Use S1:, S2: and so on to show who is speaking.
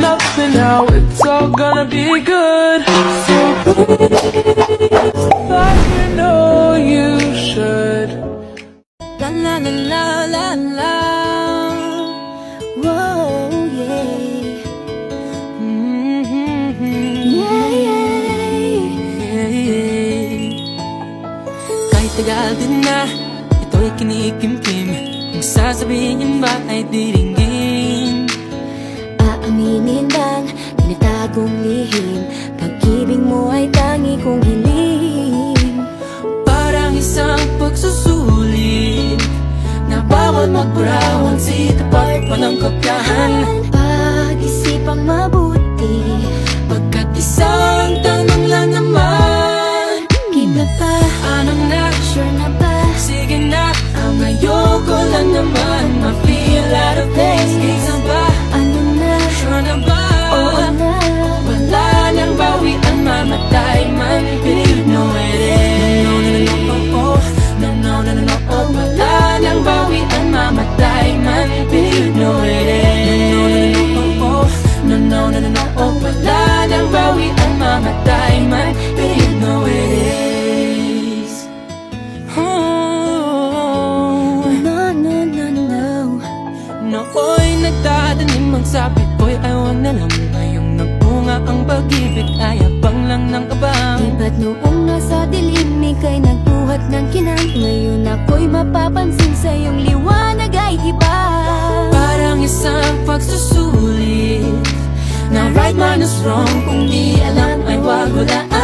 S1: nothing now, it's all gonna be good. So please, like you know you should.
S2: La la la la la la. Whoa, yeah. Yeah, yeah. Kahit tagal din na, ito'y kinikimkim. Kung sasabihin ba ay diringgin,
S3: Aaminin bang tinatagong lihim, pag-ibig mo ay tangi kong hiling.
S2: parang isang pagsusulit na bawal magburawan, sitapat pa ng kapyahan.
S3: Pag-isipang mabuti,
S2: Pagkat isang tanong lang naman,
S3: keep na pa,
S2: anong na?
S3: sure na ba?
S2: Sige na, ang ayoko lang naman ma-feel out of place. Isa ba?
S3: Ano na?
S2: Sure na ba?
S3: Oo na.
S2: Wala nang bawian, mamatay man. Believe no it is. No, no, no, no, oh. No, no, no, no, no, oh. Wala nang bawian, mamatay man. Believe no it is. No, no, no, no, oh. No, no, no, no, no, oh. Wala nang bawian, mamatay man. Believe no it is. Oh.
S3: No, no, no, no.
S2: Nooy nagdadanim ang sabi ko'y ay wag na lang. Ngayong nagbunga ang pag-ibig ay abang lang ng kabang.
S3: Di ba't noong nasa dilim ika'y nagbuhat ng kinang, ngayon ako'y mapapansin sa iyong liwanag ay iba.
S2: Parang isang pagsusulit na right man is wrong. Kung di alam ay wag hulaan.